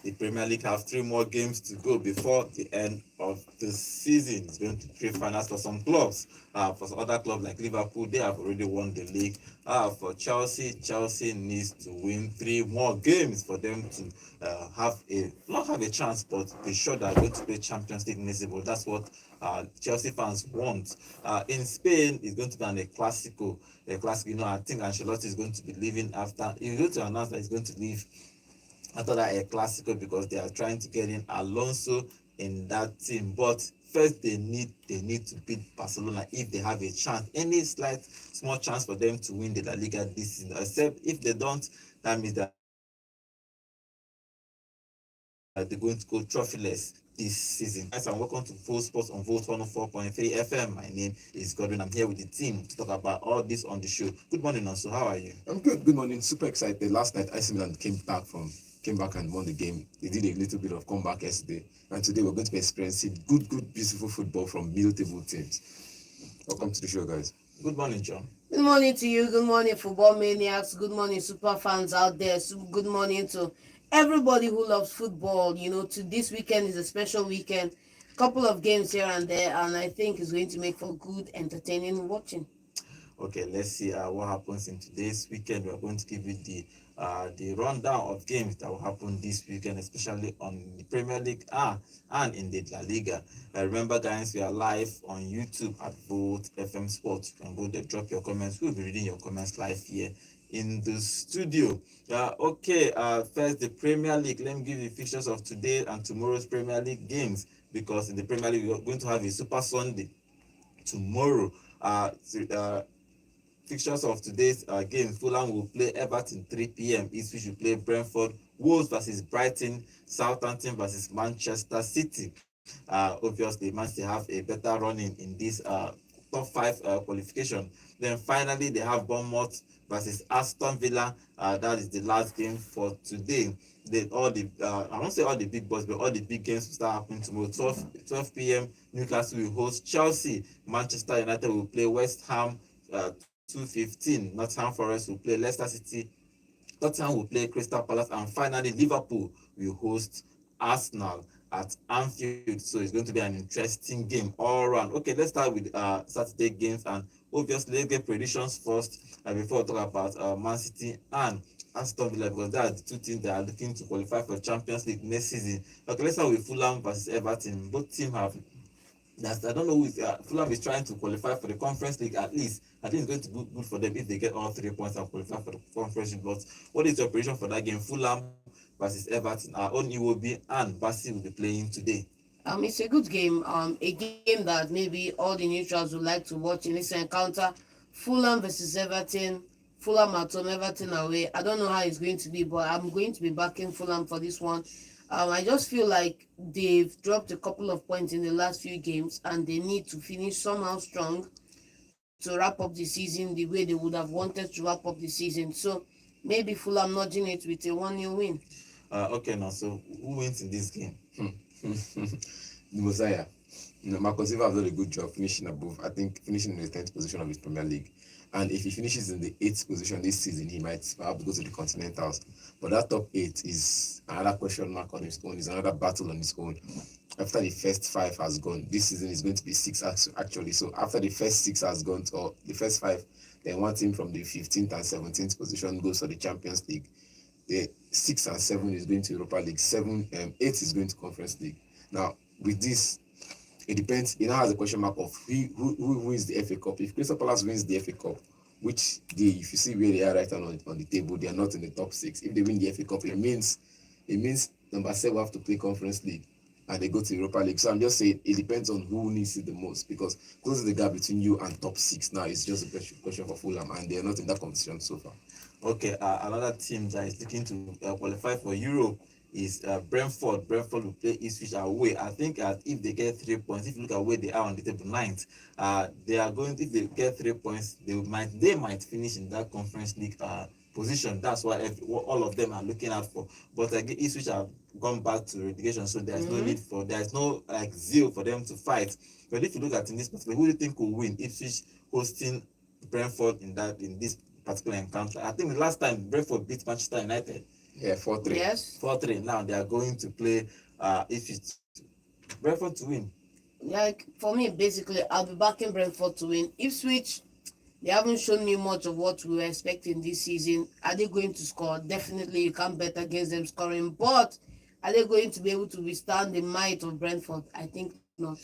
the Premier League have 3 more games to go before the end of the season. It's going to be finals for some clubs. For some other clubs like Liverpool, they have already won the league. For Chelsea needs to win 3 more games for them to not have a chance, but be sure they're going to play Champions League next season. That's what Chelsea fans want. In Spain, it's going to be a Clasico. A Clasico, I think Ancelotti is going to be leaving after. He's going to announce that he's going to leave after that a Clasico because they are trying to get in Alonso in that team. But first they need to beat Barcelona if they have a chance, any slight small chance for them to win the La Liga this season. Except if they don't, that means that they're going to go trophyless this season. Guys, and welcome to Full Sports on Volt 104.3 FM. My name is Godwin. I'm here with the team to talk about all this on the show. Good morning, also. How are you? I'm good. Good morning. Super excited. Last night, AC Milan came back and won the game. They did a little bit of comeback yesterday, and today we're going to be experiencing good, beautiful football from middle-table teams. Welcome to the show, guys. Good morning, John. Good morning to you. Good morning, football maniacs. Good morning, super fans out there. So good morning to everybody who loves football. To this weekend is a special weekend. Couple of games here and there, and I think it's going to make for good, entertaining watching. Okay, let's see what happens in today's weekend. We're going to give you the rundown of games that will happen this weekend, especially on the Premier League and in the La Liga. Remember, guys, we are live on YouTube at Volt FM Sports. You can go there, drop your comments. We'll be reading your comments live here in the studio. First, the Premier League. Let me give you the fixtures of today and tomorrow's Premier League games, because in the Premier League, we're going to have a Super Sunday tomorrow. Fixtures of today's game: Fulham will play Everton 3 p.m. Ipswich will play Brentford, Wolves versus Brighton, Southampton versus Manchester City. Obviously, Man City have a better running in this top 5 qualification. Then finally, they have Bournemouth versus Aston Villa. That is the last game for today. I won't say all the big boys, but all the big games will start happening tomorrow. 12 p.m. Newcastle will host Chelsea. Manchester United will play West Ham. 2:15, Nottingham Forest will play Leicester City. Tottenham will play Crystal Palace, and finally Liverpool will host Arsenal at Anfield. So it's going to be an interesting game all around. Okay, let's start with Saturday games, and obviously let's get predictions first before we talk about Man City and Aston Villa, because they are the 2 teams that are looking to qualify for Champions League next season. Okay, let's start with Fulham versus Everton. Both teams have I don't know who is Fulham is trying to qualify for the Conference League at least. I think it's going to be good for them if they get all 3 points and qualify for the Conference League. But what is your prediction for that game? Fulham versus Everton. Our own Iwobi and Bassi will be playing today. It's a good game. A game that maybe all the neutrals would like to watch in this encounter. Fulham versus Everton. Fulham at home, Everton away. I don't know how it's going to be, but I'm going to be backing Fulham for this one. I just feel like they've dropped a couple of points in the last few games, and they need to finish somehow strong to wrap up the season the way they would have wanted to wrap up the season. So maybe Fulham nudging it with a 1-0 win. Okay, now, so who wins in this game? The Messiah. Marcus Silva has done a good job finishing above. I think finishing in the 10th position of his Premier League. And if he finishes in the 8th position this season, he might perhaps go to the Continentals. But that top 8 is another question mark on his own. It's another battle on his own. After the first 5 has gone, this season is going to be 6 actually. So after the first 6 has gone, or the first 5, then one team from the 15th and 17th position goes for the Champions League. The 6 and 7 is going to Europa League. 8 is going to Conference League. Now, with this, it depends. It now has a question mark of who wins the FA Cup. If Crystal Palace wins the FA Cup, which if you see where they are right now on the table, they are not in the top 6. If they win the FA Cup, it means number 7 have to play Conference League and they go to Europa League. So I'm just saying it depends on who needs it the most, because closing the gap between you and top 6 now is just a question for Fulham, and they are not in that competition so far. Okay, another team that is looking to qualify for Europe is Brentford. Brentford will play Ipswich away. I think if they get 3 points, if you look at where they are on the table, 9th, they are going. If they get 3 points, they might finish in that Conference League position. That's what all of them are looking out for. But again, Ipswich have gone back to relegation, so there's no need for there's no zeal for them to fight. But if you look at in this particular, who do you think will win? Ipswich hosting Brentford in this particular encounter. I think the last time Brentford beat Manchester United Yeah, 4-3. Yes. 4-3. Now they are going to play if it's Brentford to win. Like for me, basically, I'll be backing Brentford to win. Ipswich, they haven't shown me much of what we were expecting this season. Are they going to score? Definitely, you can't bet against them scoring. But are they going to be able to withstand the might of Brentford? I think not.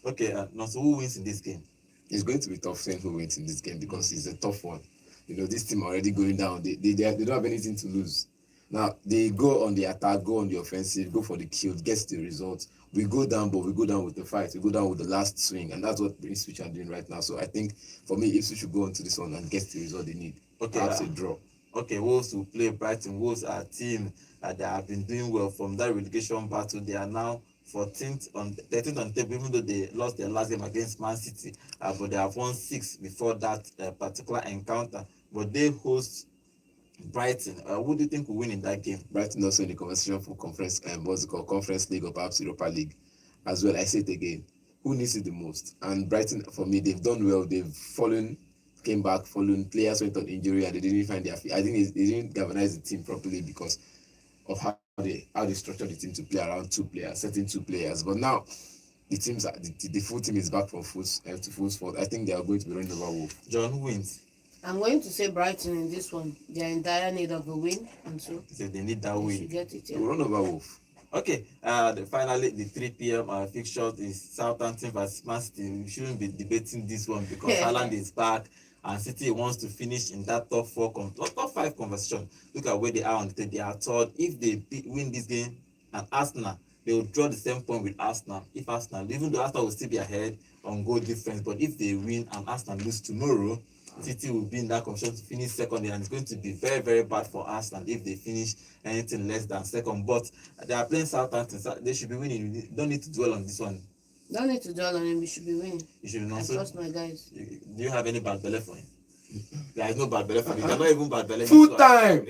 Okay, now so who wins in this game? It's going to be tough saying who wins in this game because it's a tough one. You know, this team already going down. They don't have anything to lose. Now they go on the attack, go on the offensive, go for the kill, gets the result. We go down, but we go down with the fight. We go down with the last swing, and that's what Ipswich are doing right now. So I think for me, Ipswich should go into this one and get the result they need. Okay, Perhaps a draw. Okay, Wolves will play Brighton. Wolves are a team that have been doing well from that relegation battle. They are now 13th on the table, even though they lost their last game against Man City. But they have won 6 before that particular encounter. But they host Brighton. Who do you think will win in that game? Brighton also in the conversation for conference, what's it called, Conference League or perhaps Europa League as well. I say it again. Who needs it the most? And Brighton, for me, they've done well. They've fallen, came back, fallen. Players went on injury and they didn't find their feet. I think they didn't galvanize the team properly because of how they structured the team to play around 2 players, setting 2 players. But now the full team is back from full to full sport. I think they are going to be running over Wolf. John, who wins? I'm going to say Brighton in this one. They're in dire need of a win, and so So they need that they win. should get it. They will run over Wolf. Okay, finally the 3 p.m. Fixture is Southampton versus Man City. We shouldn't be debating this one because Haaland is back and City wants to finish in that top 5 conversation. Look at where they are on the table. They are third. If they win this game and Arsenal, they will draw the same point with Arsenal. If Arsenal, even though Arsenal will still be ahead on goal difference, but if they win and Arsenal lose tomorrow, City will be in that competition to finish second, and it's going to be very, very bad for Arsenal if they finish anything less than second. But they are playing Southampton, so they should be winning. You don't need to dwell on this one. Don't need to dwell on him. We should be winning. You should I not. trust my guys. Do you have any bad belly for him? There is no bad belly for him. They're not even bad belly. Full time.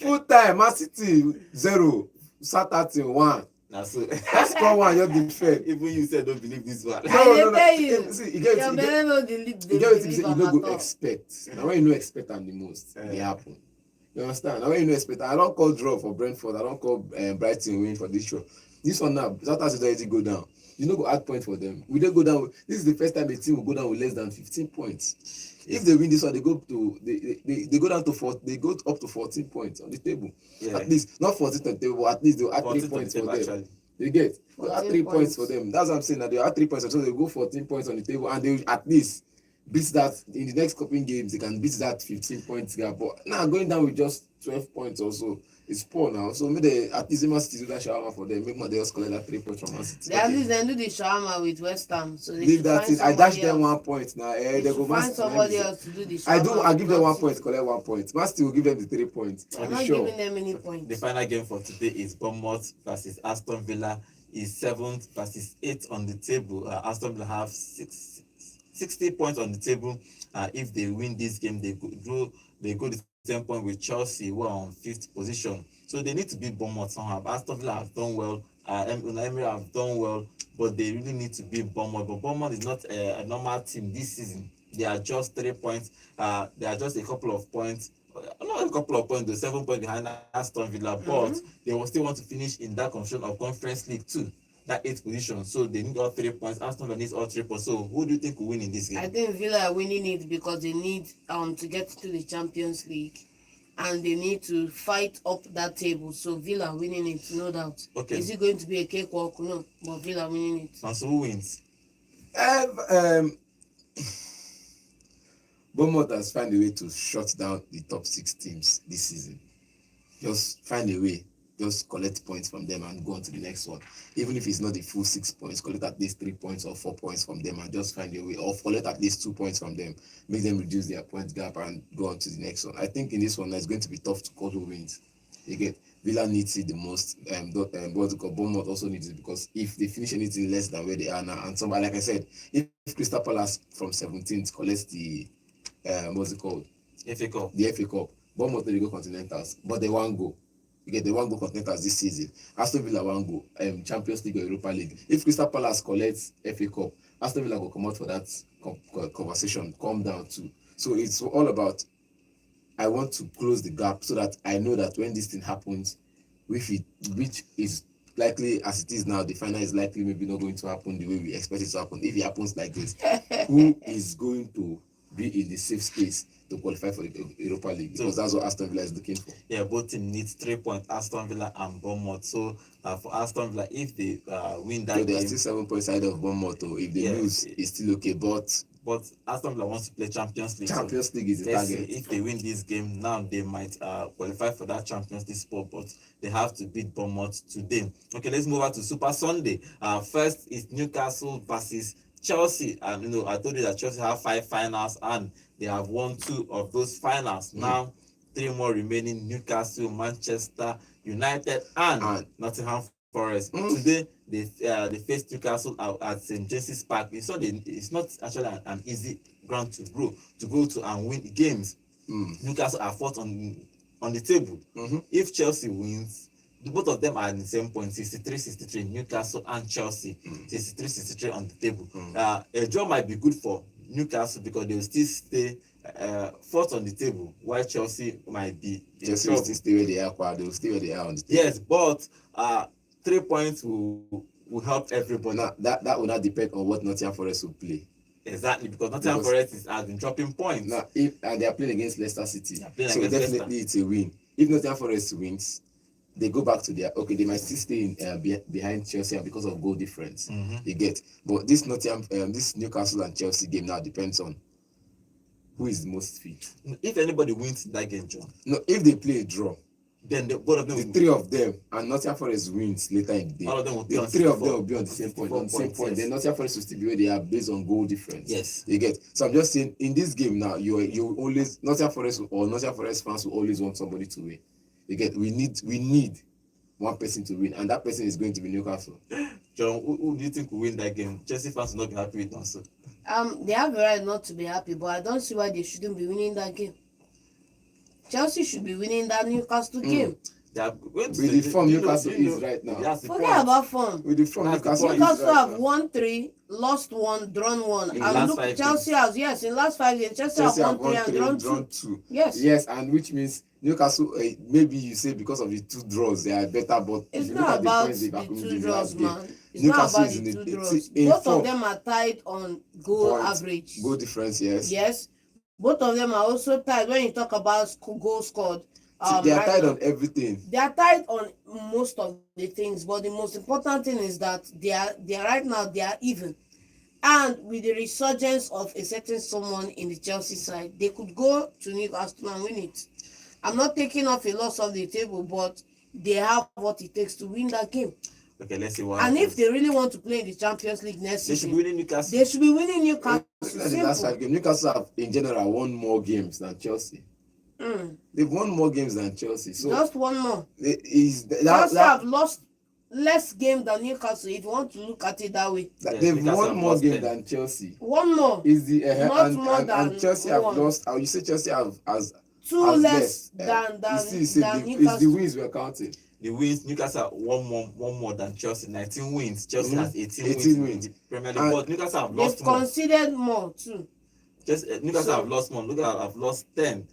Full time. Man City 0, Southampton 1. Now so Let's score 1. You're defend. even you said don't believe this one. I tell you. See, you get Your it. better know You get what you don't go expect. Now when you know expect and the most, they happen. You understand? Now when you know expect, I don't call draw for Brentford. I don't call Brighton win for this show. This one now, Southampton already go down. You know, go add point for them. We don't go down. This is the first time a team will go down with less than 15 points. If they win this one, they go go down to 4. They go up to 14 points on the table. Yeah. At least not 14 on the table, but at least they'll add 3 points for them. Actually. They get. They'll add 3 points for points. them. That's what I'm saying. That they'll add 3 points, so they'll go 14 points on the table, and they'll at least beat that in the next couple games. They can beat that 15 points gap. But now going down with just 12 points or so, it's poor now. So maybe at least they must do that shawarma for them. Make they just collect that 3 points from Man City. At least they do the shawarma with West Ham. So they Leave should that find thing. I dash them else. 1 point now. They They should go find somebody else to do the shawarma. I give them 1 because point, collect 1 point. Man City will give them the 3 points. I'm I'm not sure. giving them any points. The final game for today is Bournemouth versus Aston Villa. Is 7th versus 8th on the table. Aston Villa have 60 points on the table. If they win this game, they go the same point with Chelsea, who are on 5th position. So they need to beat Bournemouth somehow. Aston Villa have done well. Emery have done well, but they really need to beat Bournemouth. But Bournemouth is not a normal team this season. They are just 3 points. They are just a couple of points. Not a couple of points, they're 7 points behind Aston Villa, but they will still want to finish in that competition of Conference League 2, that 8th position. So they need all 3 points. Aston Villa needs all 3 points. So who do you think will win in this game? I think Villa are winning it because they need to get to the Champions League, and they need to fight up that table. So Villa are winning it, no doubt. Okay. Is it going to be a cakewalk? No, but Villa are winning it. And so who wins? Bournemouth has found a way to shut down the top 6 teams this season. Just find a way. Just collect points from them and go on to the next one. Even if it's not the full 6 points, collect at least 3 points or 4 points from them and just find a way. Or collect at least 2 points from them. Make them reduce their point gap and go on to the next one. I think in this one, it's going to be tough to call who wins. Again, Villa needs it the most. Bournemouth also needs it because if they finish anything less than where they are now, and somebody, like I said, if Crystal Palace from 17th collects the what's it called? FA Cup. The FA Cup. Bournemouth they go Continentals, but they won't go. You get they won't go Continentals this season. Aston Villa won't go Champions League or Europa League. If Crystal Palace collects FA Cup, Aston Villa will come out for that conversation, come down too. So it's all about I want to close the gap so that I know that when this thing happens, which is likely as it is now, the final is likely maybe not going to happen the way we expect it to happen. If it happens like this, who is going to be in the safe space to qualify for the Europa League? Because that's what Aston Villa is looking for. Yeah, both teams need 3 points, Aston Villa and Bournemouth. So for Aston Villa, if they win that So they are game, still 7 points ahead of Bournemouth. If they lose, it's still okay. But Aston Villa wants to play Champions League. Champions League is the target. If they win this game, now they might qualify for that Champions League spot, but they have to beat Bournemouth today. Okay, let's move on to Super Sunday. First is Newcastle versus Chelsea. And I told you that Chelsea have 5 finals and they have won 2 of those finals. Now 3 more remaining: Newcastle, Manchester United, and Nottingham Forest. Today they face Newcastle at St. James's Park. It's not actually an easy ground to go to and win games. Newcastle are 4th on the table. If Chelsea wins, both of them are in the same point, 63-63. Newcastle and Chelsea, 63-63 on the table. A draw might be good for Newcastle because they will still stay 4th on the table, while Chelsea might be Chelsea will still stay where they are. They will stay where they are on the table. Yes, but 3 points will help everybody. Now, that will not depend on what Nottingham Forest will play. Exactly, because Nottingham Forest has been dropping points. Now, if they are playing against Leicester City, so definitely it's a win. If Nottingham Forest wins, they go back to they might still stay behind Chelsea because of goal difference. They get, but this Newcastle and Chelsea game now depends on who is the most fit. If anybody wins that game, John. No, if they play a draw, then both of them, the 3 of them, and Nottingham Forest wins later in the day, all of them will be the on 3 of them will be on the same point. Yes. Then Nottingham Forest will still be where they are based on goal difference. Yes. You get. So I'm just saying, in this game now, you always Nottingham Forest fans will always want somebody to win. You get. We need one person to win, and that person is going to be Newcastle. John, who do you think will win that game? Chelsea fans will not be happy with us. They have the right not to be happy, but I don't see why they shouldn't be winning that game. Chelsea should be winning that Newcastle game. With the form Newcastle is right now. Forget about form. With the form Newcastle have won 3, lost 1, drawn 1. And look, Chelsea has, in last 5 games, Chelsea have won 3 and drawn 2. Yes, and which means Newcastle, maybe you say because of the 2 draws, they are better, but it's not about the 2 draws, man. It's not about the 2 draws. Both of them are tied on goal average. Goal difference, yes. Yes. Both of them are also tied when you talk about goal scored. They are tied on everything. They are tied on most of the things, but the most important thing is that they are right now they are even. And with the resurgence of a certain someone in the Chelsea side, they could go to Newcastle and win it. I'm not taking off a loss off the table, but they have what it takes to win that game. Okay, let's see what And happens. If they really want to play in the Champions League next season, should be winning Newcastle. They should be winning Newcastle. That's the last 5 games. Newcastle have, in general, won more games than Chelsea. They've won more games than Chelsea. So just one more. Chelsea have lost less games than Newcastle, if you want to look at it that way. They've won more games than Chelsea. One more. Is the not more than and Chelsea one. Have lost. You say Chelsea has 2 less than Newcastle. It's the wins we're counting. The wins, Newcastle one more than Chelsea, 19 wins. Chelsea has 18 wins in the Premier League, but Newcastle have lost more. They've conceded more too. Newcastle have lost more. Newcastle have lost 10.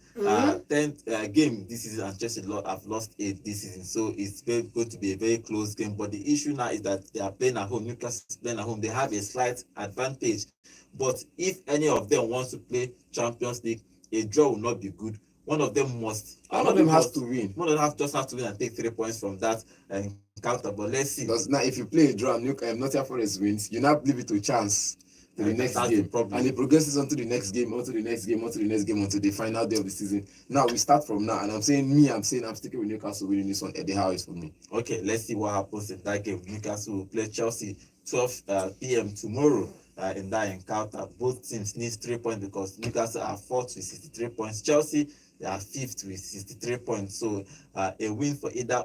10 game this season, and Chelsea have lost 8 this season. So it's going to be a very close game. But the issue now is that they are playing at home. Newcastle is playing at home. They have a slight advantage. But if any of them wants to play Champions League, a draw will not be good. One of them must. One of them has to win. One of them just have to win and take 3 points from that encounter. But let's see. Because now, if you play a draw, Nottingham Forest wins, you now leave it to chance to the next game, and it progresses onto the next game, onto the next game, onto the next game, until the final day of the season. Now we start from now, and I'm sticking with Newcastle winning this one. Eddie Howe is for me. Okay, let's see what happens in that game. Newcastle will play Chelsea 12 p.m. tomorrow. In that encounter, both teams need 3 points because Newcastle are 4th with 63 points. Chelsea, they are 5th with 63 points. So a win for either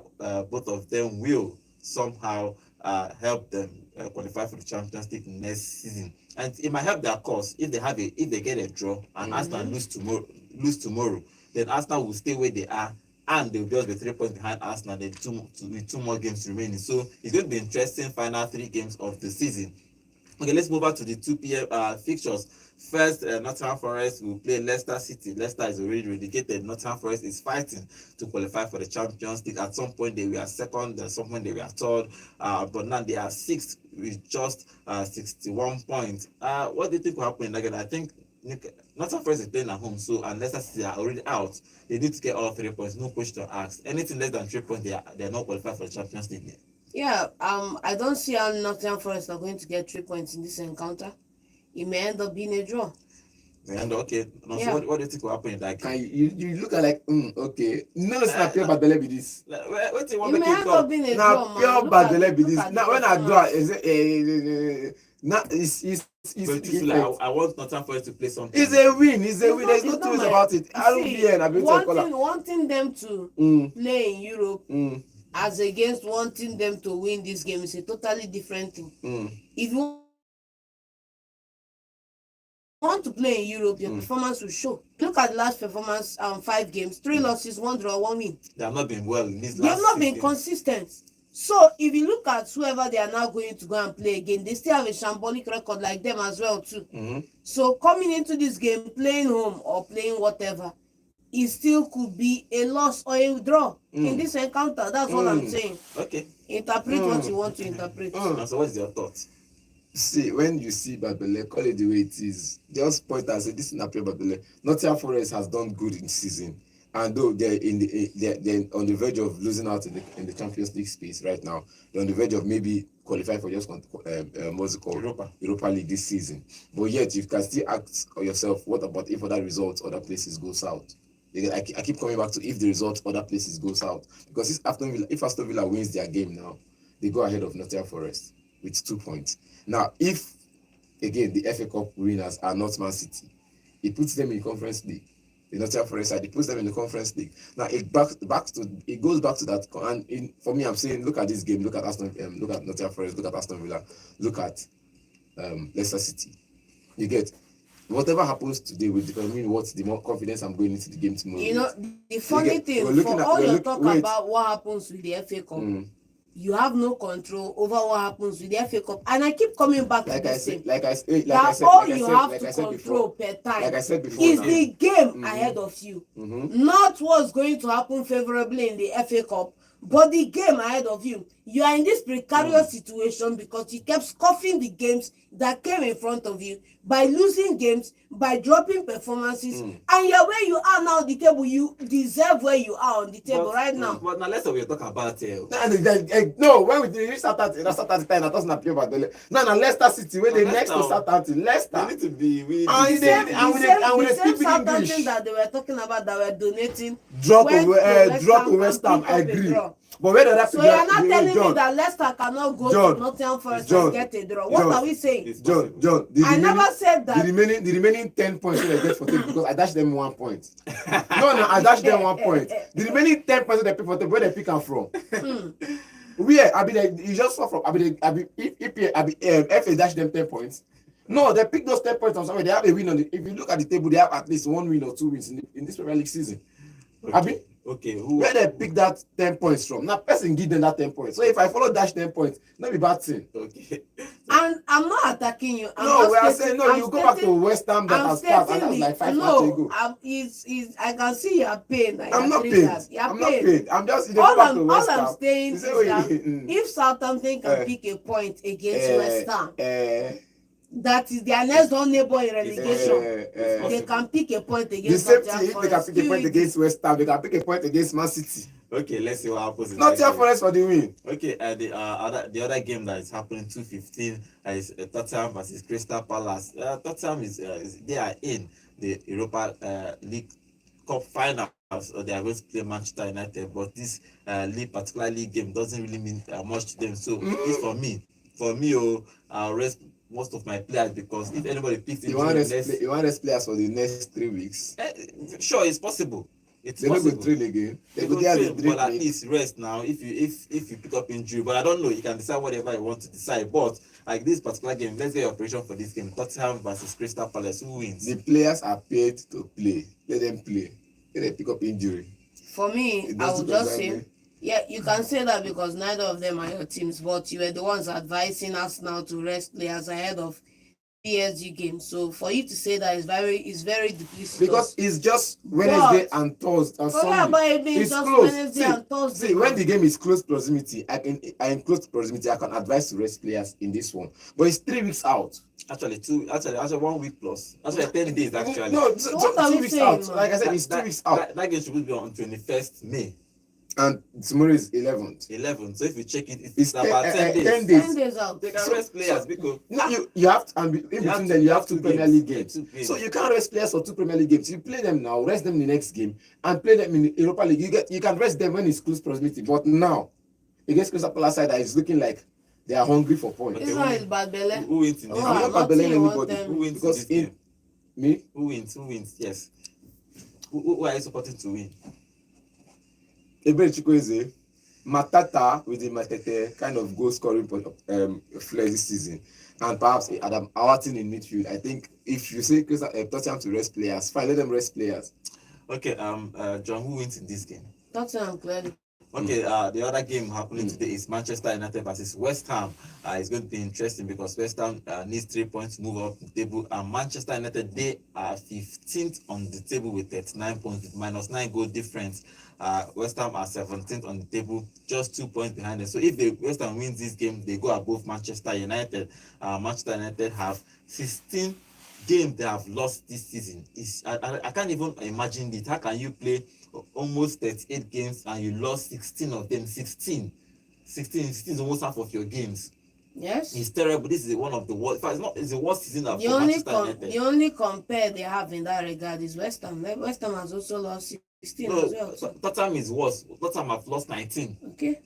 both of them will somehow help them qualify for the Champions League next season, and it might help their cause if they get a draw and Arsenal lose tomorrow. Then Arsenal will stay where they are, and they'll just be 3 points behind Arsenal. Then with 2 more games remaining. So it's going to be interesting final 3 games of the season. Okay, let's move on to the 2 p.m. Fixtures. First, Nottingham Forest will play Leicester City. Leicester is already relegated. Nottingham Forest is fighting to qualify for the Champions League. At some point, they were second, at some point, they were third, but now they are sixth with just 61 points. What do you think will happen in that game? I think Nottingham Forest is playing at home, so and Leicester City are already out. They need to get all 3 points. No question asked. Anything less than 3 points, they are not qualified for the Champions League. Yeah, I don't see how Nottingham Forest are going to get 3 points in this encounter. It may end up being a draw. And okay, now, Yeah. so what do you think will happen in that game? Can you look at like okay. No, it's not pure bad belle be this. What do you It want may to keep end up? up being a Now draw, man. pure Look bad at belle the- be look this. at Now the when I draw, performance. now it's So it is like, I want Nottingham Forest to play something. it's a win. It's a It's win. not- There's no it's two not ways my- about it. I don't See, care. I'm going to wanting them to play in Europe as against wanting them to win this game is a totally different thing. If you want to play in Europe, your performance will show. Look at the last performance, 5 games, 3 losses, 1 draw, 1 win. They have not been well in this They have last not been season. consistent. So if you look at whoever they are now going to go and play again, they still have a shambolic record like them as well too. So coming into this game, playing home or playing whatever, it still could be a loss or a draw in this encounter. That's all I'm saying. Okay. Interpret what you want to interpret. Now, so what's your thought? See, when you see Babele, call it the way it is. Just point and say this is not pure Babele. Nottingham Forest has done good in season, and though they're they're on the verge of losing out in the Champions League space right now, they're on the verge of maybe qualifying for just what's it called Europa League this season. But yet you can still ask yourself, what about if other results other places go south? I keep coming back to if the results other places go south, because if Aston Villa wins their game now, they go ahead of Nottingham Forest with 2 points. Now, if again the FA Cup winners are not Man City, it puts them in Conference League. The Nottingham Forest side, it puts them in the Conference League. Now it goes back to that. And for me, I'm saying, look at this game. Look at Nottingham Forest. Look at Aston Villa. Look at Leicester City. You get. Whatever happens today will determine what the more confidence I'm going into the game tomorrow. You know, the funny thing, for all your talk about what happens with the FA Cup, you have no control over what happens with the FA Cup. And I keep coming back to the same. All you have to control per time like I said before, is the game ahead of you. Not what's going to happen favorably in the FA Cup, but the game ahead of you. You are in this precarious situation because you kept scoffing the games that came in front of you, by losing games, by dropping performances, and you're where you are now on the table. You deserve where you are on the table right now. But now let's say we talk about no, when we reach start at the time, I thought not pure about the now Leicester City when they next to start at Leicester. They need to be winning. The same Southampton that they were talking about that were donating drop to West Ham. I agree. But where did so you're not telling me that Leicester cannot go to Nottingham Forest and get a draw? What are we saying? John, I never said that. The remaining 10 points they get for table because I dashed them 1 point. No, I dashed them 1 point. The remaining 10 points they pick for table, where they pick them from? Where you just saw from if FA dash them 10 points. No, they pick those 10 points from somewhere. They have a win on if you look at the table, they have at least 1 win or 2 wins in this Premier League season. Okay. Where they pick that 10 points from? Now, person give them that 10 points. So if I follow dash 10 points, not be bad thing. Okay. And I'm not attacking you. We are saying no. You go back to West Ham that has passed, and that was like 5 months ago. I can see your pain. I'm not paid. I'm not paid. I'm just all I'm saying is that if Southampton can pick a point against West Ham, that is their next door neighbor in relegation. They can pick a point against the same thing. If they can pick a point against West Ham, they can pick a point against Man City. Okay, let's see what happens. Nottingham Forest for the win. Okay, the other game that is happening 2:15 is Tottenham versus Crystal Palace. Tottenham is they are in the Europa League Cup finals. Or they are going to play Manchester United, but this particular league game doesn't really mean much to them. So it's for me, I'll rest most of my players because if anybody picks you want to rest players for the next 3 weeks. Sure, it's possible. It's they're possible. Not going to train again. They go train, but at least rest now. If you pick up injury, but I don't know. You can decide whatever you want to decide. But like this particular game, let's get your operation for this game. Tottenham versus Crystal Palace. Who wins? The players are paid to play. Let them play. Let them pick up injury. For me, I would just say. Yeah, you can say that because neither of them are your teams, but you were the ones advising us now to rest players ahead of PSG game. So for you to say that is very duplicitous. Because it's just Wednesday and Thursday and Forget Sunday. about it being It's just close. Wednesday and Thursday. See, when the game is close proximity, I in close proximity, I can advise to rest players in this one. But it's 3 weeks out. Actually 1 week plus. Actually 10 days actually. No, So what are 2 we weeks saying, out. man? Like I said, it's 2 weeks out. That game should be on 21st May. And tomorrow is 11th. 11. So if you check it, It's it's about 10 days. 10 days. 10 days out. They can rest players because No, you have to, and in between them, you have two Premier League games. So you can't rest players for 2 Premier League games. You play them now, rest them in the next game, and play them in the Europa League. You can rest them when it's close proximity. But now, against Crystal Palace side, it's looking like they are hungry for points. It's not his bad belly. Who wins in this Oh, I'm game? not bad bellying nothing you want anybody. them. Who wins in Because this in game? me, Who wins? Yes. Who are you supporting to win? Ebere Chukwueze, Matata with the Matete kind of goal scoring flair this season, and perhaps Adam Awatin in midfield. I think if you say Tottenham to rest players, fine, let them rest players. Okay, John, who wins in this game? Tottenham clearly. Okay, the other game happening today is Manchester United versus West Ham. It's going to be interesting because West Ham needs 3 points to move up the table, and Manchester United, they are 15th on the table with 39 points with -9 goal difference. West Ham are 17th on the table, just 2 points behind them. So if the West Ham wins this game, they go above Manchester United. Manchester United have 16 games they have lost this season. I can't even imagine it. How can you play almost 38 games and you lost 16 of them? 16 is almost half of your games. Yes. It's terrible. This is one of the worst. In fact, it's the worst season of The only Manchester United. the only compare they have in that regard is West Ham. West Ham has also lost 16 as well. So. Tottenham is worse. Tottenham have lost 19. Okay.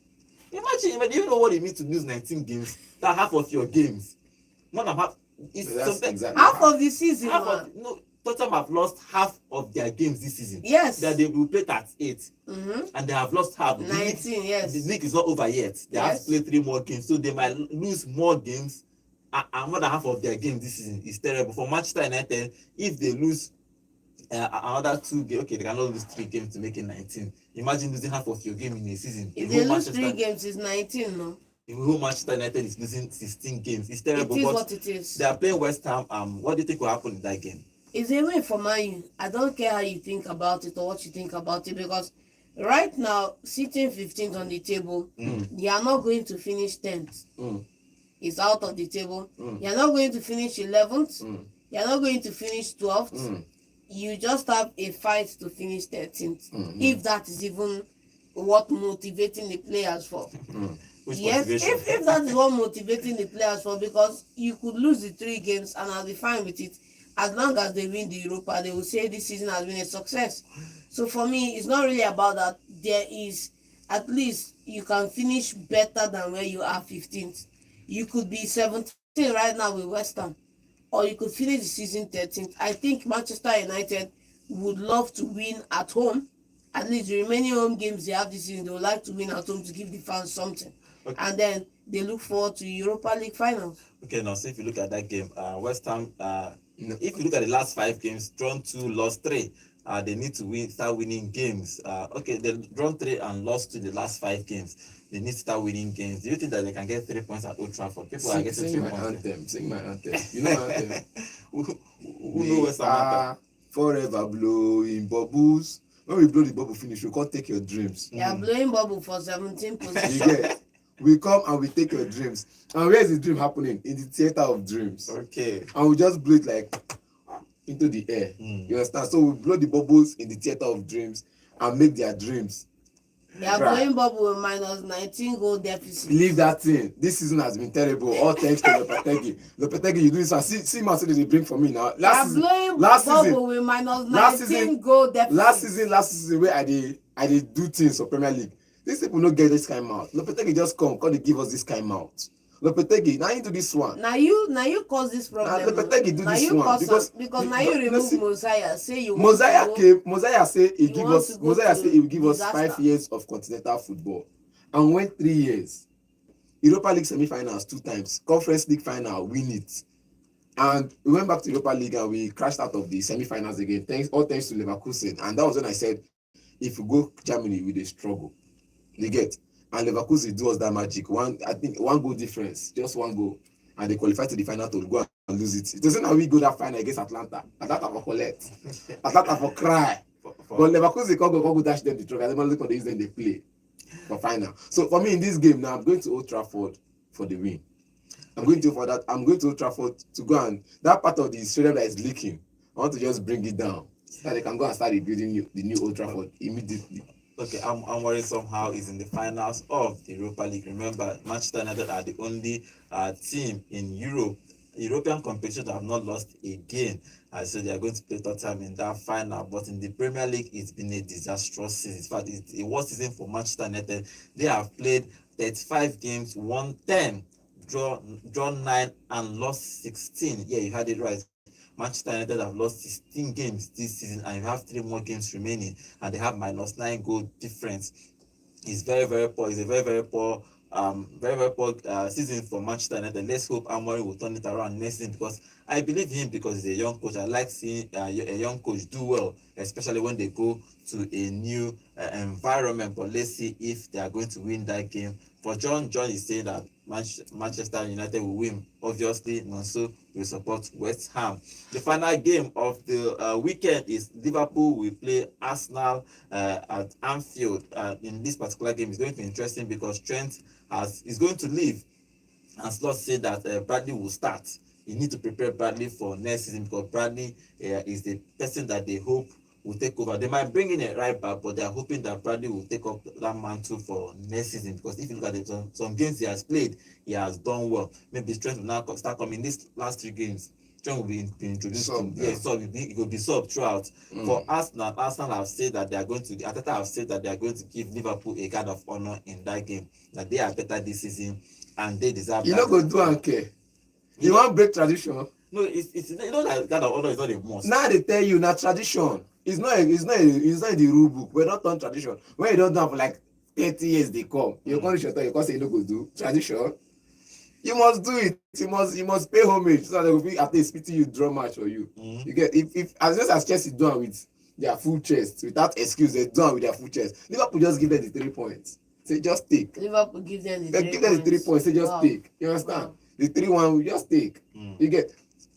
Imagine, do you know what it means to lose 19 games? That half of your games. More than half. That's exactly Half of the season. Tottenham have lost half of their games this season. Yes. That they will play 38. Mm-hmm. And they have lost half. 19, yes. The league is not over yet. They have to play 3 more games. So they might lose more games. And more than half of their games this season is terrible. For Manchester United, if they lose another 2 games, okay, they cannot lose 3 games to make it 19. Imagine losing half of your game in a season. If they lose 3 games, it's 19, no? The whole Manchester United is losing 16 games. It's terrible. It is but what it is. they are playing West Ham. What do you think will happen in that game? It's a win for Man U. I don't care how you think about it or what you think about it, because right now, sitting 15th on the table, they are not going to finish 10th. It's out of the table. You are not going to finish 11th. You are not going to finish 12th. You just have a fight to finish 13th. If that is even what motivating the players for. Yes, if that is what motivating the players for, because you could lose the 3 games and I'll be fine with it. As long as they win the Europa, they will say this season has been a success. So for me, it's not really about that. There is, at least you can finish better than where you are 15th. You could be 17th right now with West Ham, or you could finish the season 13th. I think Manchester United would love to win at home. At least the remaining home games they have this season, they would like to win at home to give the fans something. Okay. And then they look forward to Europa League finals. Okay, now so if you look at that game, West Ham, if you look at the last 5 games, drawn 2, lost 3. They need to start winning games. Okay, they drawn 3 and lost 2 the last 5 games. They need to start winning games. Do you think that they can get 3 points at Old Trafford? People are getting 3 points. Sing my anthem. You know my anthem. Who knows West Ham anthem? Forever blowing bubbles. When we blow the bubble finish, we can't take your dreams. They are blowing bubble for 17 positions. You get? We come and we take your dreams. And where is the dream happening? In the theater of dreams. Okay. And we just blow it like into the air. You understand? So we blow the bubbles in the theater of dreams and make their dreams. They are blowing bubble with -19 goal deficit. Leave that thing. This season has been terrible. All thanks to Lopetegui. Lopetegui, you do this one. See man say they bring for me now. Last season with -19 goal deficit. Last season where I did do things for Premier League. These people no get this kind of mouth. Lopetegui just come they give us this kind of mouth. Lopetegui, now you do this one. Now you cause this problem. Now Lopetegui do this one because now you remove Mosiah. Say you. Mosiah say he will give us 5 years of continental football, and went 3 years. Europa League semi-finals 2 times, Conference League final win it, and we went back to Europa League and we crashed out of the semi-finals again. Thanks to Leverkusen, and that was when I said, if we go Germany, we dey struggle. You get. And Leverkusen do us that magic. I think 1 goal difference, just 1 goal, and they qualify to the final to go lose it. It doesn't how we go that final against Atlanta. Atlanta for collect. Atlanta for cry. But Leverkusen can't go dash them the trophy. I don't look on the use them they play for final. So for me in this game now, I'm going to Old Trafford for the win. I'm going to Old Trafford to go, and that part of the stadium that is leaking, I want to just bring it down so that they can go and start rebuilding the new Old Trafford immediately. Okay, I'm worried somehow is in the finals of the Europa League. Remember, Manchester United are the only team in European competition that have not lost again. So they are going to play Tottenham in that final. But in the Premier League, it's been a disastrous season. In fact, it's a worst season for Manchester United. They have played 35 games, won 10, draw 9, and lost 16. Yeah, you had it right. Manchester United have lost 16 games this season, and you have 3 more games remaining, and they have -9 goal difference. It's very, very poor. It's a very, very poor season for Manchester United. Let's hope Amorim will turn it around next season, because I believe him, because he's a young coach. I like seeing a young coach do well, especially when they go to a new environment. But let's see if they are going to win that game. For John is saying that Manchester United will win. Obviously, Nonso will support West Ham. The final game of the weekend is Liverpool will play Arsenal at Anfield. In this particular game, it's going to be interesting because Trent is going to leave, and Slot said that Bradley will start. You need to prepare Bradley for next season, because Bradley is the person that they hope will take over. They might bring in a right back, but they are hoping that Bradley will take up that mantle for next season, because if you look at some games he has played, he has done well. Maybe Trent will now start coming. These last 3 games, Trent will be introduced. He will be sub throughout. For Arsenal have said that they are going to. Ateta have said that they are going to give Liverpool a guard of honor in that game. That they are better this season, and they deserve. You not go do and care. You want break tradition? No, it's you know that guard of honor is not a must. Now they tell you now tradition. It's not in the rule book. We're not on tradition. When you don't do for like 30 years, they come. You can't shut up. You can't say you no go do tradition. You must do it. You must pay homage, so that they will be at least pity you draw match for you. You get if as just as Chelsea done with their full chest without excuse, they done with their full chest. Liverpool just give them the 3 points. Say just take. Liverpool give them the 3 points. Give them the 3 points. Say just take. You understand? Wow. The 3-1 we just take. You get.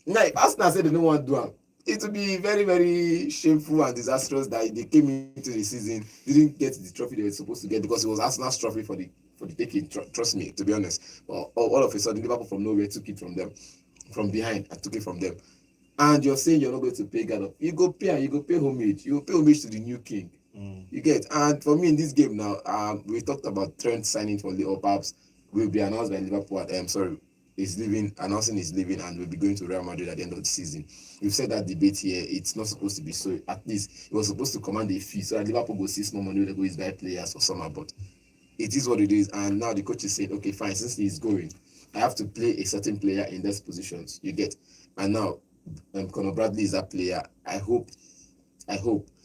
Now if Arsenal say they don't want to do it, it will be very, very shameful and disastrous that they came into the season, didn't get the trophy they were supposed to get, because it was Arsenal's trophy for the taking. Trust me, to be honest. But all of a sudden, Liverpool from nowhere took it from them, from behind, and took it from them. And you're saying you're not going to pay God up. You go pay homage. You go pay homage to the new king. You get. And for me in this game now, we talked about Trent signing for Liverpool. Perhaps will be announced by Liverpool. Announcing he's leaving, and will be going to Real Madrid at the end of the season. We've said that debate here. It's not supposed to be so. At least it was supposed to command a fee, so that Liverpool will see small money when they go buy players or something. But it is what it is. And now the coach is saying, okay, fine, since he's going, I have to play a certain player in those positions. You get. And now Conor Bradley is that player. I hope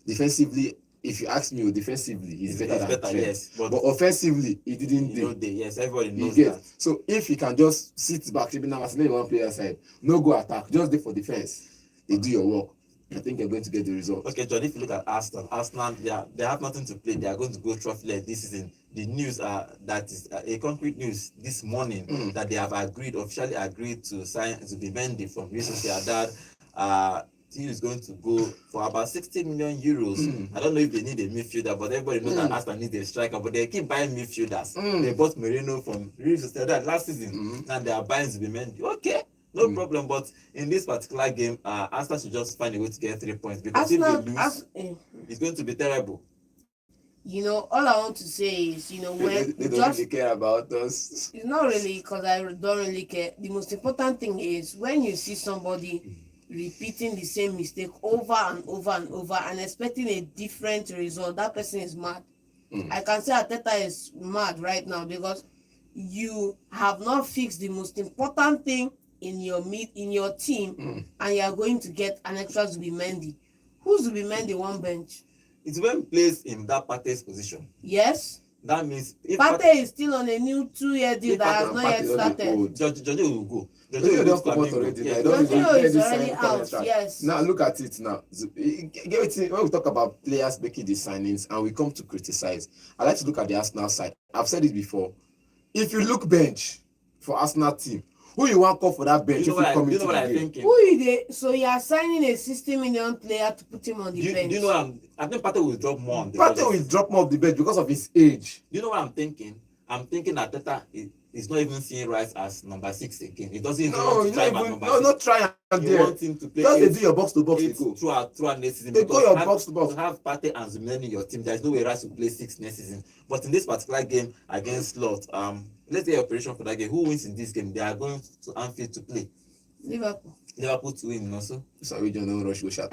defensively. If you ask me, defensively, he's better than Trent. Yes, but offensively, he didn't do. Yes, everybody knows that. So if he can just sit back, even now, as one player side, no go attack, just there for defense. They do your work. I think you're going to get the result. Okay, John, if you look at Arsenal, they have nothing to play. They are going to go trophy-less this season. The news that is a concrete news this morning that they have officially agreed to sign to be Mendy from Real Sociedad. He is going to go for about 60 million euros. I don't know if they need a midfielder, but everybody knows that Arsenal needs a striker. But they keep buying midfielders. They bought Moreno from Real Sociedad last season, and they are buying Zubimendi. Okay, no problem. But in this particular game, Arsenal should just find a way to get 3 points, because Arsenal, if they lose, it's going to be terrible. You know, all I want to say is, when they don't really care about us. It's not really because I don't really care. The most important thing is when you see somebody repeating the same mistake over and over and over and expecting a different result, that person is mad. I can say Arteta is mad right now, because you have not fixed the most important thing in your team, and you are going to get an extra Zubimendi. Who's Zubimendi one bench? It's when placed in that Partey's position. Yes. That means if Partey is still on a new 2-year deal that has not yet started. Jorginho will go. Jorginho don't come out already. Jorginho is already out. Yes. Now look at it now. When we talk about players making these signings and we come to criticize, I like to look at the Arsenal side. I've said it before. If you look bench for Arsenal team, Who you want call for that bench? Do you know what I'm thinking? Who you dey? So you are signing a 60 million player to put him on the bench. Do you know what I think Partey will drop more on the Partey bench. will drop more of the bench because of his age. Do you know what I'm thinking? I'm thinking that Teta is not even seeing Rice as number 6 again. He doesn't even want to try him as number 6. Not try and You want him to play just do your box to box. Throughout next season. They go your box to box. To have Partey and Zubimendi in your team, there's no way Rice will play 6 next season. But in this particular game against Slot, let's say operation for that game. Who wins in this game? They are going to Anfield to play. Liverpool to win also. Sorry, John, don't rush go shut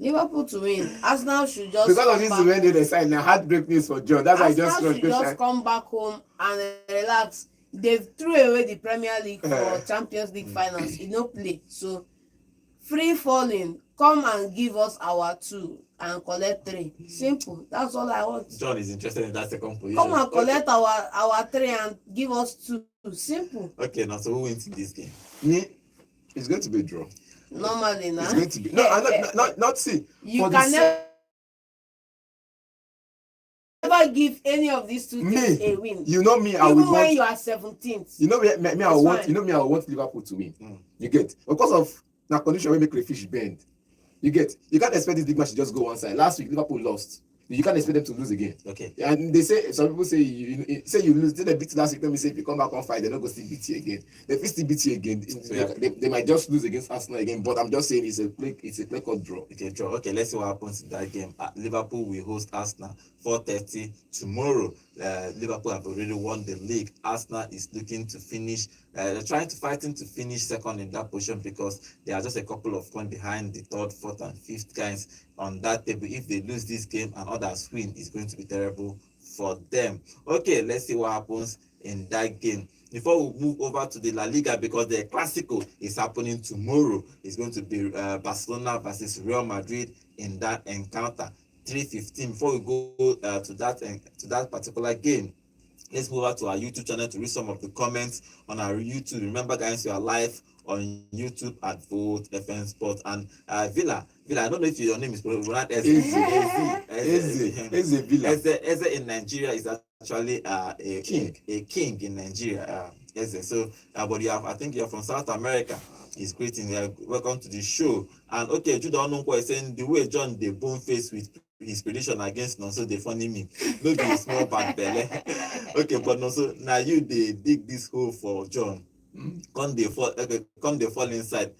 Liverpool to win. Arsenal should just because of this Zubimendi they signed now. Heartbreak news for John. That's why I just Arsenal should just come back home and relax. They've threw away the Premier League for Champions League finals. It no play. So free falling. Come and give us our 2 and collect 3. Simple. That's all I want. John is interested in that second position. Come and collect our 3 and give us 2. Simple. Okay, now so who wins in this game? Me, it's going to be a draw. Normally now. It's going to be not see. You can never give any of these 2 teams a win. You know me, I would want. Even when you are 17th. You know me, I want. You know me, I want Liverpool to win. You get because of the condition we make crayfish bend. You get. You can't expect this big match to just go one side. Last week Liverpool lost. You can't expect them to lose again. Okay. And they say some people say you lose. They beat last week. Let me say if you come back on fight, they're not going to still beat you again. If they still beat you again, they might just lose against Arsenal again. But I'm just saying it's a play called draw. It's a draw. Okay, let's see what happens in that game. Liverpool will host Arsenal 4:30 tomorrow. Liverpool have already won the league. Arsenal is looking to finish. They're fighting to finish second in that position because they are just a couple of points behind the 3rd, 4th, and 5th guys on that table. If they lose this game and others win, it's going to be terrible for them. Okay, let's see what happens in that game. Before we move over to the La Liga, because the Clasico is happening tomorrow, it's going to be Barcelona versus Real Madrid in that encounter. 3:15. Before we go to that particular game, let's move over to our YouTube channel to read some of the comments on our YouTube. Remember, guys, you are live on YouTube at Vote FM Sports. And Villa, I don't know if your name is pronounced Eze Villa. Eze in Nigeria is actually a king in Nigeria. Eze. So, but I think you're from South America. It's greeting. Welcome to the show. And okay, Judah Onunkwo is saying the way John the bone face with his prediction against Nonso, they funny me. No be small bad belly. Okay, but Nonso, now you they dig this hole for John. Come they fall inside.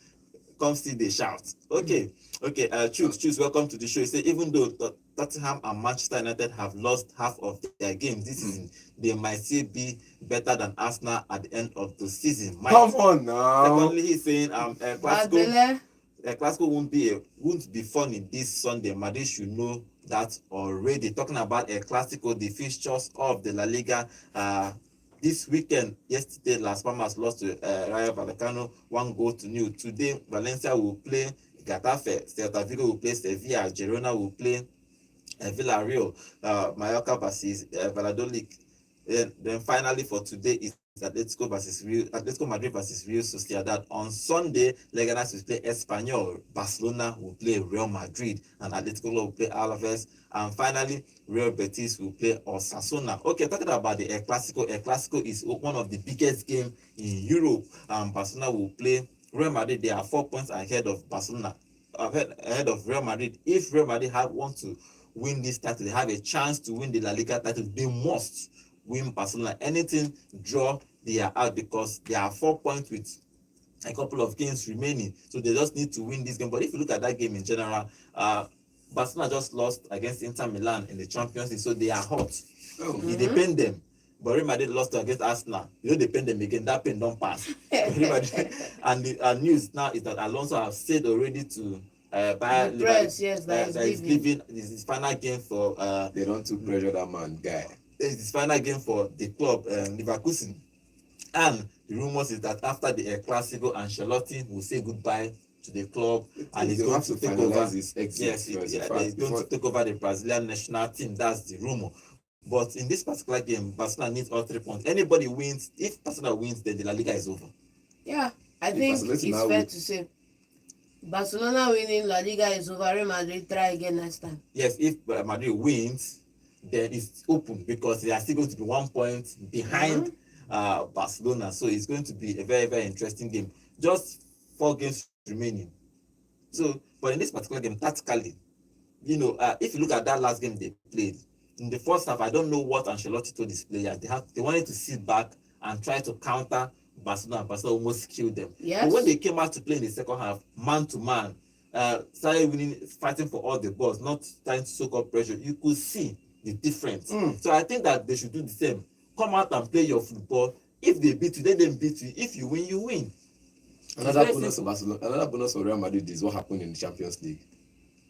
Come see they shout. Okay. Choose. Welcome to the show. You say even though Tottenham and Manchester United have lost half of their games this season, they might still be better than Arsenal at the end of the season. Come on now. Secondly, he's saying Clasico won't be funny this Sunday. Madrid should know that already. Talking about Clasico, the fixtures of the La Liga this weekend. Yesterday, Las Palmas lost to Rayo Vallecano 1-0. Today, Valencia will play Getafe. Celta Vigo will play Sevilla. Girona will play Villarreal. Mallorca versus Valladolid. Then finally for today is Atletico Madrid versus Real Sociedad. On Sunday, Leganes will play Espanyol, Barcelona will play Real Madrid, and Atletico will play Alaves. And finally, Real Betis will play Osasuna. Okay, talking about the El Clasico. El Clasico is one of the biggest games in Europe. Barcelona will play Real Madrid. They are 4 points ahead of Barcelona, ahead of Real Madrid. If Real Madrid want to win this title, they have a chance to win the La Liga title. They must win Barcelona. Anything draw, they are out because they are 4 points with a couple of games remaining. So they just need to win this game. But if you look at that game in general, Barcelona just lost against Inter Milan in the Champions League, so they are hot. It depends them. But Real Madrid lost against Arsenal. You don't depend them again. That pain don't pass. And the news now is that Alonso has said already to buy is leaving. This is his final game for. They don't too pressure that man guy. It's his final game for the club, Leverkusen. And the rumors is that after the Clasico, Ancelotti will say goodbye to the club and he's going to take over his exit. He's going to take over the Brazilian national team. That's the rumor. But in this particular game, Barcelona needs all 3 points. Anybody wins, if Barcelona wins, then the La Liga is over. Yeah, I think it's fair to say Barcelona winning, La Liga is over. Real Madrid try again next time. Yes, if Madrid wins, then it's open because they are still going to be 1 point behind Barcelona. So it's going to be a very, very interesting game. Just 4 games remaining. So, but in this particular game, tactically, if you look at that last game they played, in the first half, I don't know what Ancelotti told his players. They wanted to sit back and try to counter Barcelona. Barcelona almost killed them. Yes. But when they came out to play in the second half, man to man, started winning, fighting for all the balls, not trying to soak up pressure. You could see the difference. So I think that they should do the same. Come out and play your football. If they beat you, then they beat you. If you win, you win. Another bonus of Barcelona, another bonus of Real Madrid is what happened in the Champions League.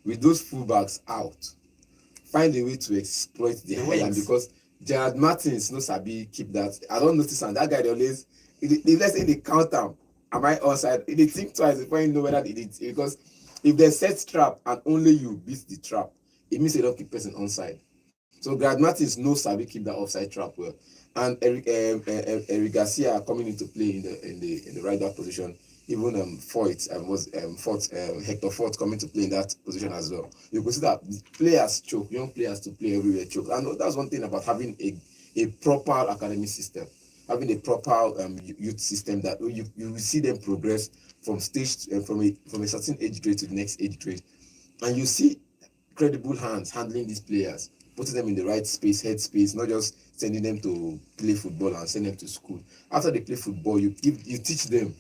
With those fullbacks out, find a way to exploit the high, because Gerard Martins no sabi keep that. I don't notice, and that guy they always, let's say they count am, am I outside? They think twice before you know whether they did, because if they set trap and only you beat the trap, it means they don't keep person onside. So Gerard Martins no sabi keep that offside trap well, and Eric Garcia coming into play in the right back position. Even Hector Fort coming to play in that position as well. You could see that players choke, young players to play everywhere choke. And that's one thing about having a proper academy system, having a proper youth system that you see them progress from from a certain age grade to the next age grade. And you see credible hands handling these players, putting them in the right space, head space, not just sending them to play football and send them to school. After they play football, you teach them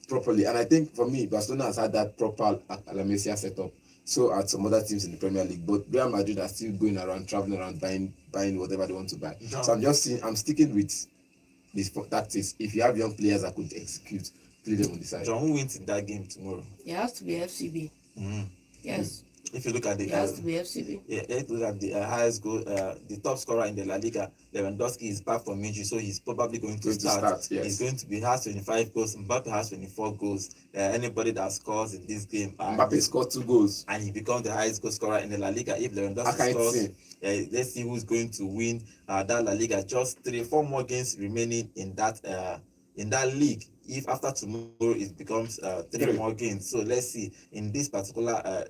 properly. And I think for me, Barcelona has had that proper La Masia setup. So at some other teams in the Premier League, but Real Madrid are still going around, traveling around, buying whatever they want to buy. No. So I'm sticking with this tactics. If you have young players that could execute, play them on the side. John, who wins in that game tomorrow? It has to be FCB. Yes. If you look at it has to be FCB. Yeah, if you look at the highest goal, the top scorer in the La Liga, Lewandowski is back from injury, so he's probably going to start. Yes. He's going to be has 25 goals. Mbappe has 24 goals. Anybody that scores in this game, Mbappe scored 2 goals, and he becomes the highest goal scorer in the La Liga. If Lewandowski scores, let's see who's going to win that La Liga. Just 3-4 more games remaining in that league. If after tomorrow it becomes 3 more games, so let's see in this particular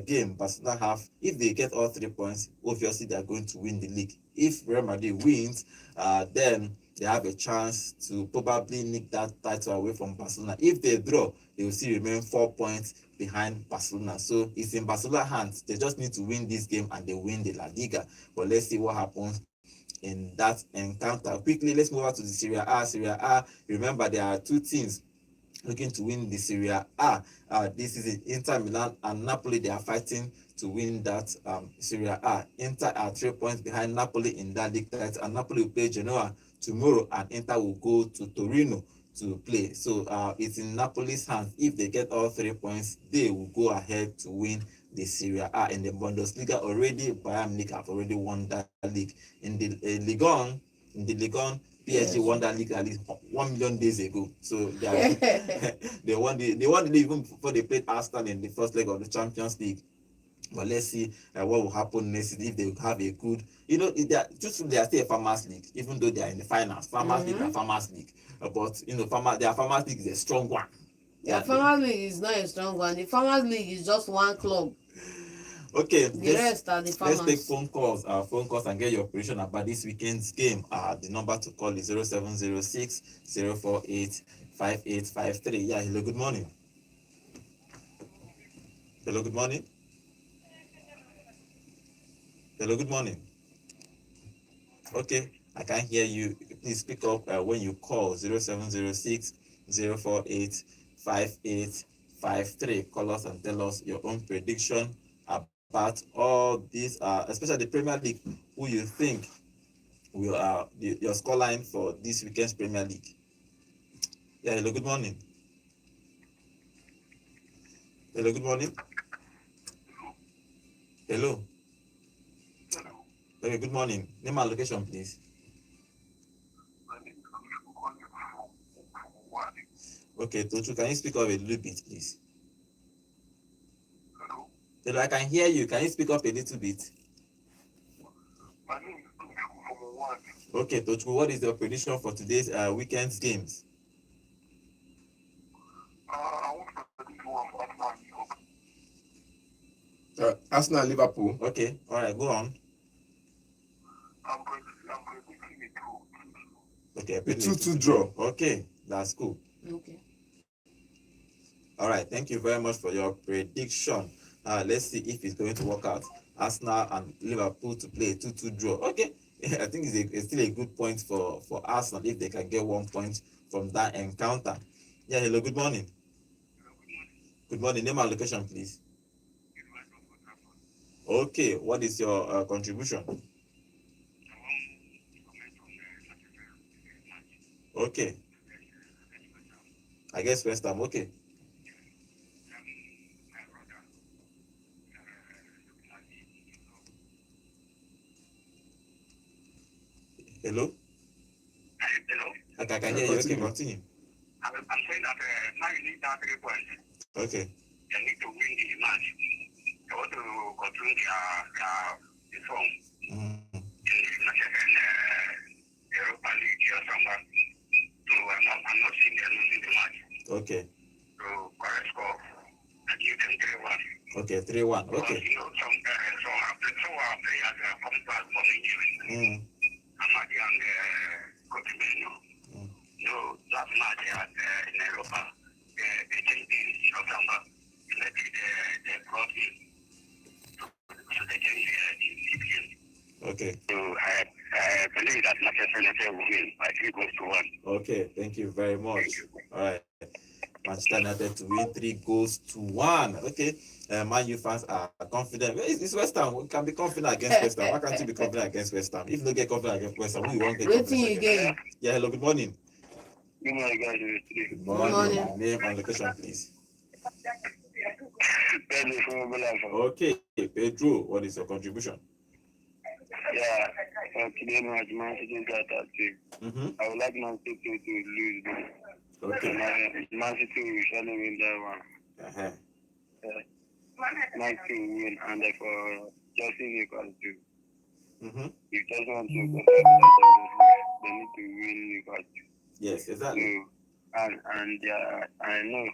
game, Barcelona have, if they get all 3 points, obviously they are going to win the league. If Real Madrid wins, then they have a chance to probably nick that title away from Barcelona. If they draw, they will still remain 4 points behind Barcelona. So it's in Barcelona's hands. They just need to win this game and they win the La Liga. But let's see what happens in that encounter. Quickly, let's move on to the Serie A. Serie A, remember there are 2 teams looking to win the Serie A. This is Inter Milan and Napoli. They are fighting to win that Serie A. Inter are 3 points behind Napoli in that league title, and Napoli will play Genoa tomorrow, and Inter will go to Torino to play. So it's in Napoli's hands. If they get all 3 points, they will go ahead to win the Serie A. In the Bundesliga already, Bayern Munich have already won that league. In the Ligue 1, PSG won that league at least 1 million days ago. So they won the league even before they played Arsenal in the first leg of the Champions League. But let's see what will happen next if they have a good, they are still a farmers league, even though they are in the finals. Farmers league and farmers league, but their farmers league is a strong one. The farmers league is not a strong one. The farmers league is just one club. Okay, the rest are the farmers. Let's take phone calls and get your prediction about this weekend's game. The number to call is 0706 048 5853. Yeah, hello, good morning. Hello, good morning. Hello, good morning. Okay, I can't hear you. Please speak up when you call 0706 048 5853. Call us and tell us your own prediction about all these, especially the Premier League, who you think will your scoreline for this weekend's Premier League. Yeah, hello, good morning. Hello, good morning. Hello. Okay, good morning. Name and location, please. Okay, Tochu, can you speak up a little bit, please? Hello, I can hear you. Can you speak up a little bit? My name is Tochu from One. Okay, Tochu, what is your prediction for today's weekend's games? I want to predict one for Arsenal, Liverpool. Okay, all right, go on. I'm predicting a draw. Okay, A 2-2 draw. Okay, that's cool. Okay. All right, thank you very much for your prediction. Let's see if it's going to work out. Arsenal and Liverpool to play a 2-2 draw. Okay, I think it's still a good point for Arsenal if they can get 1 point from that encounter. Yeah, hello, good morning. Good morning. Name and location, please. Okay, what is your contribution? Okay, I guess West Ham. Okay. Hello? Hello? Okay, I can Yeah, hear you. Okay, continue. continue. I'm saying that now you need that 3 points. Okay. They need to win the match. They want to continue their form Mhm. in the second Europa League or somewhere. So I'm not seeing them losing the match. Okay. So correct score. I give them 3-1. Okay, 3-1. Because Okay. you know some our players come back from injury. Mm. Amadi and Coutinho. Mm. No, last match in Europa, they changed in October. They brought in. So they changed the game. Okay. So I believe that Manchester United will win by 3 goals to 1. Okay, thank you very much. Thank you. All right. Manchester United to win 3 goals to 1. Okay. Man U fans are confident. Well, it's West Ham. We can be confident against West Ham. Why can't you be confident against West Ham? If you don't get confident against West Ham, who you won't get Waiting confident against? again. Yeah, hello, good morning. Good morning, guys. Good morning. morning. Name and location, please. Pedro from Obolafo. Okay, Pedro, what is your contribution? Yeah, today match Man City got that team. Mm-hmm. I would like Man City to lose, but Okay. Man City will surely win that one. Uh-huh. Man City will win, and for Chelsea Newcastle too. Mm-hmm. If Chelsea want to go for that, they need to win Newcastle. Yes, So, exactly. and I know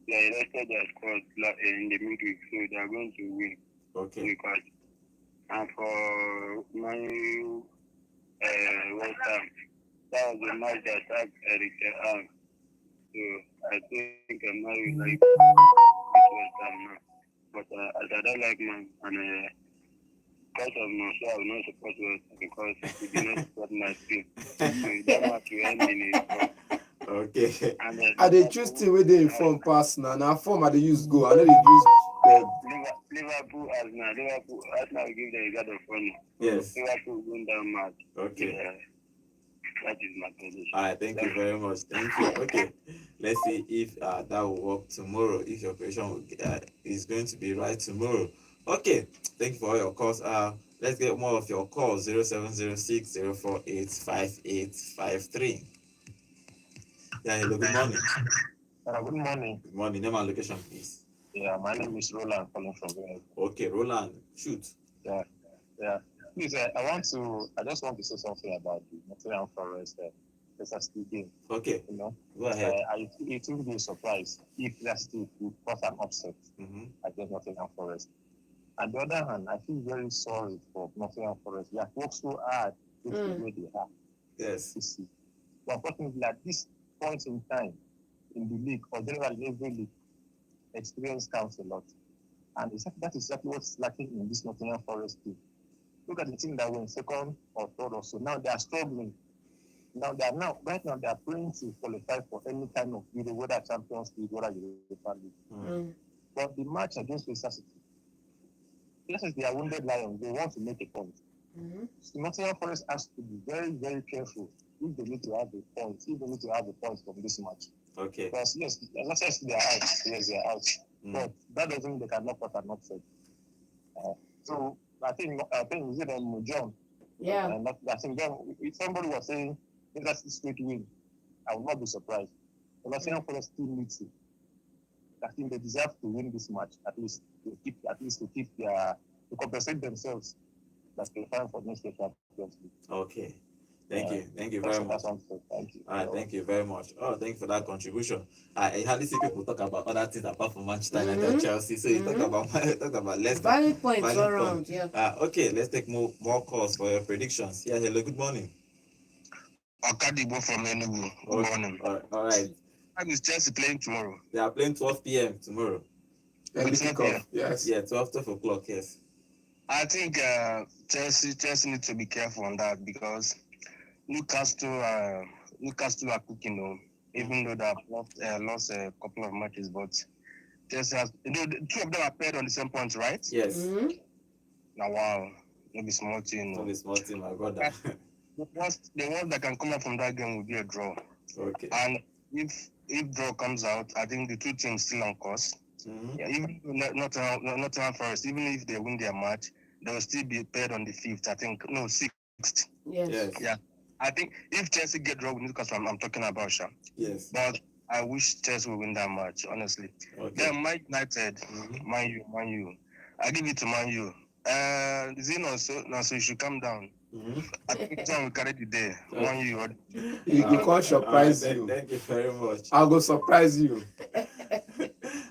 they rested their squad in the midweek, so they are going to win Okay. Newcastle. And for Man West Ham, that was the match that attacked Eric Ten Hag. So I think Man U like beat West Ham now. But as I don't like Man, and because of my show, I will not support West Ham because he did not support my team. So that match will end in his fault. Okay. And I dey choose team wey dey inform pass now. Na form I dey use go. I no dey use Liverpool Arsenal will give them a guard of honor. Yes. Liverpool win that match. Okay. Yeah, that is my prediction. All right, thank you very much. Thank you. Okay, let's see if that will work tomorrow. If your prediction is going to be right tomorrow. Okay, thank you for all your calls. Let's get more of your calls. 0706 048 5853. Yeah, hello, good morning. Good morning. Good morning. Name and location, please. Yeah, my name is Roland calling from here. Okay, Roland, shoot. Yeah. Please, I just want to say something about the Nottingham Forest versus the game. Okay, You know, go ahead. it will be a surprise if Leicester would cause an upset Mm-hmm. against Nottingham Forest. On the other hand, I feel very sorry for Nottingham Forest. They have worked so hard to get to where they are Yes. to see. But unfortunately, at this point in time in the league, or generally in every league, experience counts a lot. And that is exactly what's lacking in this Nottingham Forest team. Look at the team that were in second or third or so. Now they are struggling. Right now they are praying to qualify for any kind of Euro, whether Champions League, whether Europa League. Mm. But the match against Leicester City, they are wounded lions. They want to make a point. Mm-hmm. So Nottingham Forest has to be very, very careful if they need to have a point. If they need to have a point from this match. Okay. Because yes, Leicester City they are out. Yes, they are out. But that doesn't mean they cannot put an upset. So I think is it John? Yeah. I think John, if somebody was saying that's a straight win, I would not be surprised. But Nottingham Forest still needs it. I think they deserve to win this match at least to keep to compensate themselves that they find for next year Champions League. Okay. Thank you very much. Thank you. All right, thank you very much. Oh, thank you for that contribution. I hardly see people talk about other things apart from Manchester United, Chelsea. So you talk about Leicester. Valid points all around, yeah. Okay, let's take more calls for your predictions. Yeah, hello, good morning. Akadibo from Enugu. Good morning. All right. Time is Chelsea playing tomorrow? They are playing 12 p.m. tomorrow. And the kickoff, yes. Yeah, 12 o'clock, yes. I think Chelsea need to be careful on that because Newcastle are cooking though, even though they have lost a couple of matches, but Chelsea has, the two of them are paired on the same points, right? Yes. Mm-hmm. Now, wow, maybe small team. Not a small team, my brother. The worst that can come out from that game will be a draw. Okay. And if draw comes out, I think the two teams still on course. Mm-hmm. Yeah, even Nottingham Forest, even if they win their match, they will still be paired on the 5th. I think no 6th. Yes. Yeah, I think if Chelsea get draw with Newcastle, I'm talking about Sha. Yes. But I wish Chelsea will win that match, honestly. Okay. Then Man United, Man U. I give it to Man U. Is it not so? No, so you should calm down. I think John will carry the day. Man U. You can't surprise you. Thank you very much. I'll go surprise you.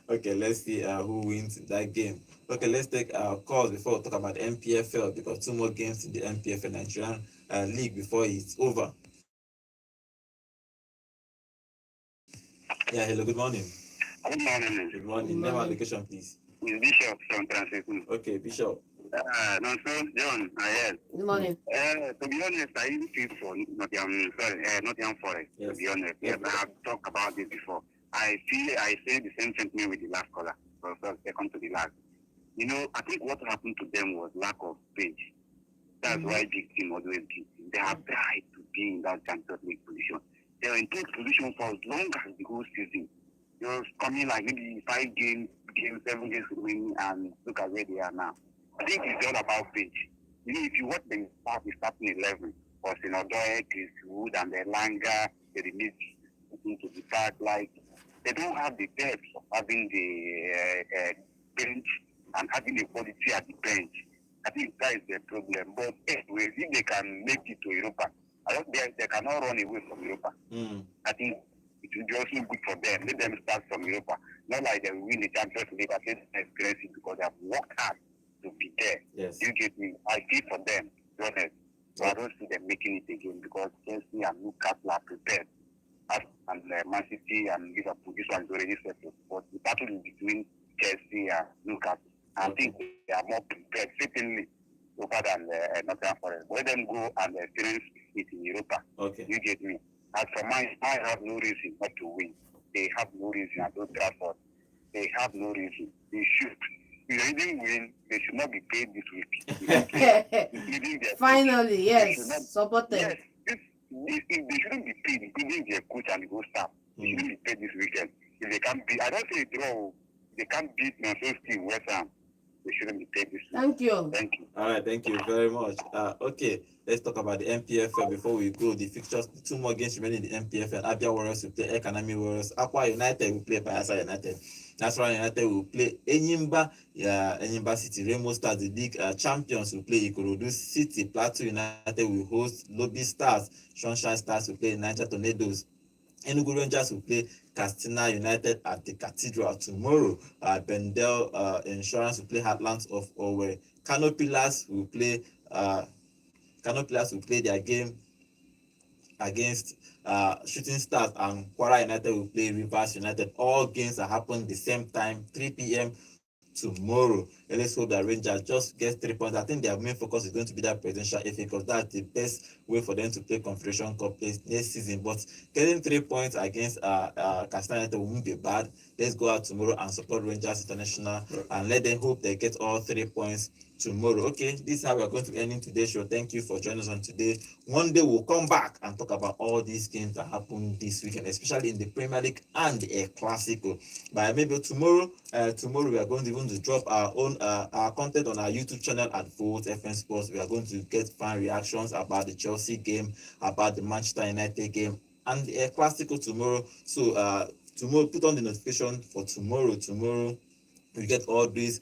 Okay, let's see who wins that game. Okay, let's take our calls before we talk about the MPFL because 2 more games in the MPFL Nigerian League before it's over. Yeah, hello, good morning. Good morning. Good morning. Name and location, please. Bishop from Transition. Okay, Bishop. No, so John, yes. Good morning. To be honest, I didn't feel for Nottingham Forest. Yes. To be honest, yes, I have talked about this before. I say the same sentiment with the last caller. So second to the last. You know, I think what happened to them was lack of bench. That's why big team always beat them. They have tried to be in that Champions League position. They were in those position for as long as the whole season. They were coming like maybe 5 games, 7 games to win, and look at where they are now. I think it's all about bench. You know, if you watch the starting 11, was Odoye, Chris Wood, and the Langa, they released into the start, like they don't have the depth of having the bench and having the quality at the bench. I think that is the problem. But anyway, if they can make it to Europa, I don't they cannot run away from Europa. I think it will be also good for them. Let them start from Europa. Not like they will win the Champions League, but it's expensive because they have worked hard to be there. Yes. You get me? I feel for them, to be honest. So I don't see them making it again because Chelsea and Newcastle are prepared. And Man City and Liverpool, this one is already settled. But the battle is between Chelsea and Newcastle. I think they are more prepared, certainly, over than Nottingham Forest. Let them go and experience it in Europa. Okay. You get me? As for mine, I have no reason not to win. They have no reason at Old Trafford. They have no reason. They should. If they didn't win, they should not be paid this week. Finally, yes. Supported. Yes. They shouldn't be paid, including their coach and the whole staff. They shouldn't be paid this weekend. If they can't beat, I don't say draw. They can't beat Manchester City, West Ham. They shouldn't be paid this week. Thank you. Thank you. All right, thank you very much. Okay, let's talk about the MPFL before we go. The fixtures, 2 more games remaining in the MPFL. Abia Warriors will play Economy Warriors. Aqua United will play Bayelsa United. National United will play Enyimba. Enyimba City. Remo Stars, the league champions, will play Ikorodu City. Plateau United will host Lobby Stars. Sunshine Stars will play Niger Tornadoes. Enugu Rangers will play Castina United at the Cathedral tomorrow. Bendel Insurance will play Heartlands of Owerri. Kano Pillars will play their game against Shooting Stars, and Kwara United will play Rivers United. All games are happening the same time, 3 p.m. tomorrow. And let's hope that Rangers just get 3 points. I think their main focus is going to be that presidential FA because that's the best way for them to play Confederation Cup next season. But getting 3 points against Castle United won't be bad. Let's go out tomorrow and support Rangers International and let them hope they get all 3 points tomorrow. Okay, this is how we're going to be ending today's show. Thank you for joining us on today. One day we'll come back and talk about all these games that happen this weekend, especially in the Premier League and the Clasico. But maybe tomorrow we are going to even to drop our own our content on our YouTube channel at Vote FM Sports. We are going to get fan reactions about the Chelsea game, about the Manchester United game, and the Clasico tomorrow. So tomorrow, put on the notification for tomorrow. Tomorrow we get all these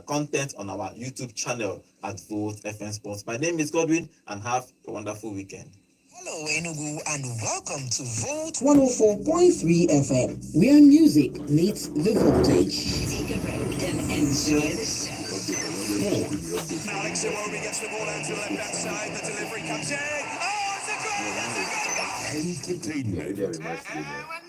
content on our YouTube channel at Vote FM Sports. My name is Godwin, and have a wonderful weekend. Hello, Enugu, and welcome to Vote 104.3 FM, where music meets the voltage. Take a break and enjoy the show. Alex Iwobi gets the ball out to the left-hand side. The delivery comes in. Oh, it's a goal! It's a goal! I entertainment. really have a match today, man.